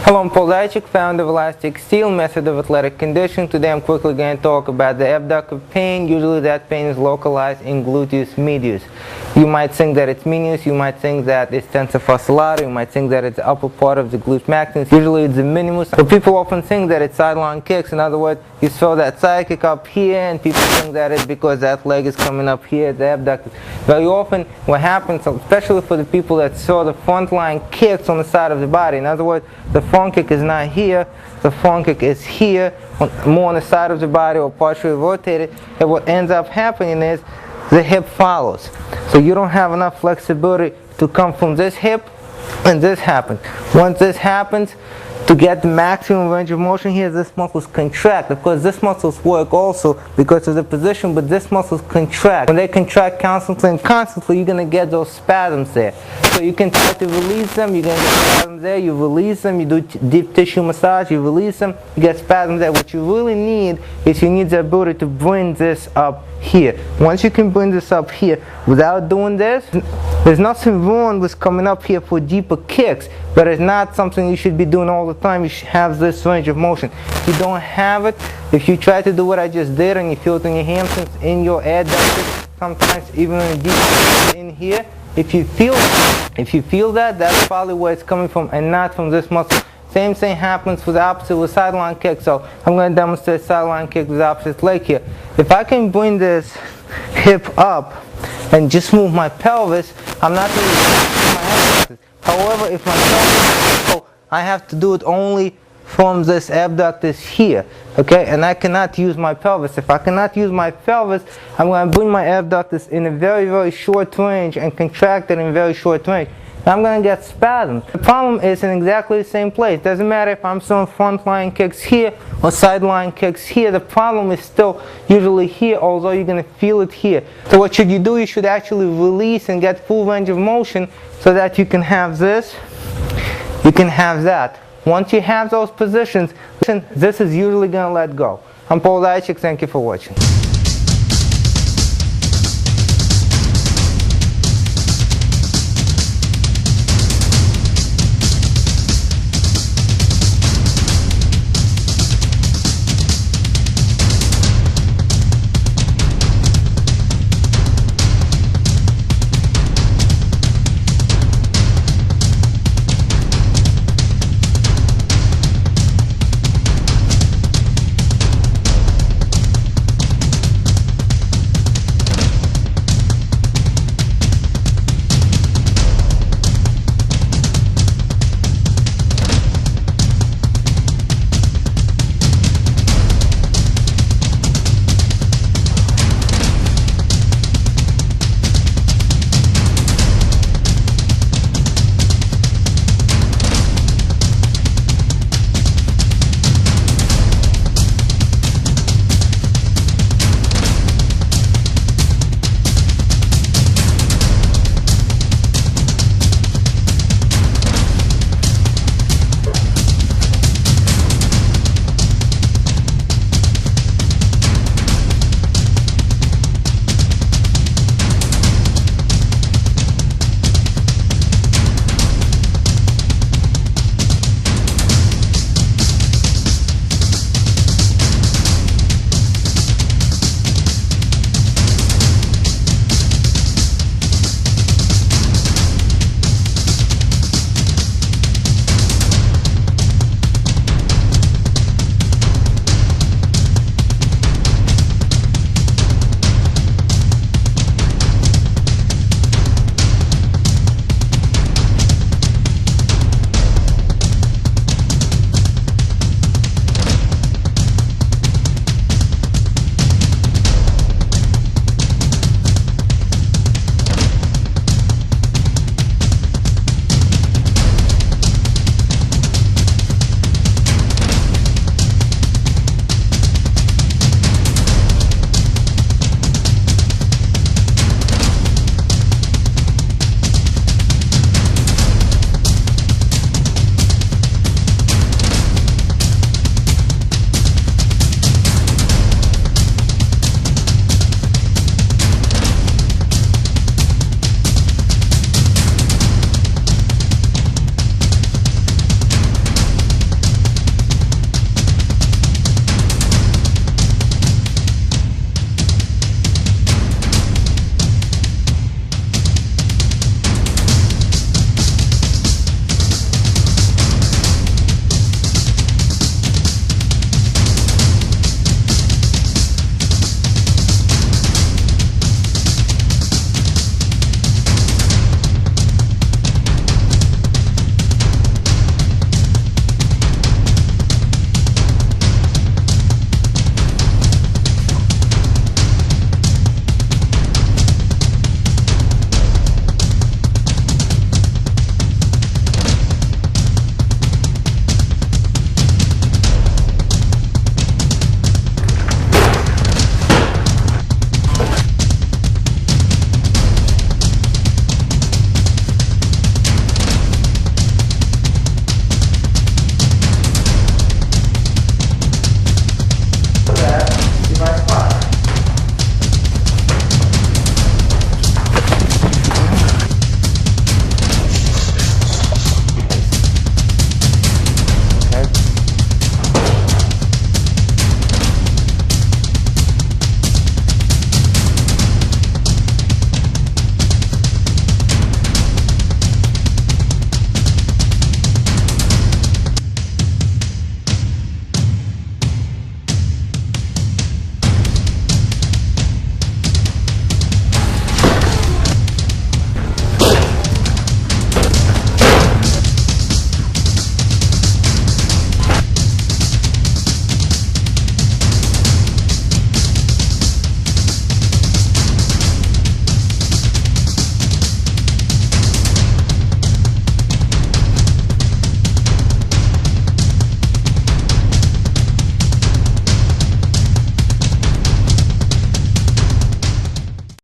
Hello, I'm Paul Zajcik, founder of Elastic Steel, method of athletic conditioning. Today I'm quickly going to talk about the abductor pain. Usually that pain is localized in gluteus medius. You might think that it's medius, you might think that it's tensor fascillaris, you might think that it's the upper part of the glute maximus. Usually it's the minimus. So people often think that it's sideline kicks. In other words, you throw that side kick up here and people think that it's because that leg is coming up here, the abductor. Very often what happens, especially for the people that throw the front line kicks on the side of the body, in other words, the front kick is not here, the front kick is here, more on the side of the body or partially rotated, and what ends up happening is the hip follows. So you don't have enough flexibility to come from this hip, and this happens. Once this happens, to get the maximum range of motion here, this muscles contract. Of course, this muscles work also because of the position, but this muscles contract. When they contract constantly and constantly, you're going to get those spasms there. So you can try to release them, you're going to get spasms there, you release them, you do deep tissue massage, you release them, you get spasms there. What you really need is you need the ability to bring this up here. Once you can bring this up here without doing this, there's nothing wrong with coming up here for deeper kicks, but it's not something you should be doing all the time. You should have this range of motion. If you don't have it, if you try to do what I just did and you feel it in your hamstrings, in your adductors, sometimes even in deep in here, if you feel that, that's probably where it's coming from and not from this muscle. Same thing happens with the opposite with sideline kick. So I'm going to demonstrate sideline kick with the opposite leg here. If I can bring this hip up and just move my pelvis, I'm not going to use my abductors. However, if my pelvis is low, I have to do it only from this abductors here, okay? And I cannot use my pelvis. If I cannot use my pelvis, I'm going to bring my abductors in a very, very short range and contract it in a very short range. I'm going to get spasms. The problem is in exactly the same place. Doesn't matter if I'm throwing front line kicks here or sideline kicks here. The problem is still usually here, although you're going to feel it here. So what should you do? You should actually release and get full range of motion so that you can have this, you can have that. Once you have those positions, this is usually going to let go. I'm Paul Zajcik. Thank you for watching.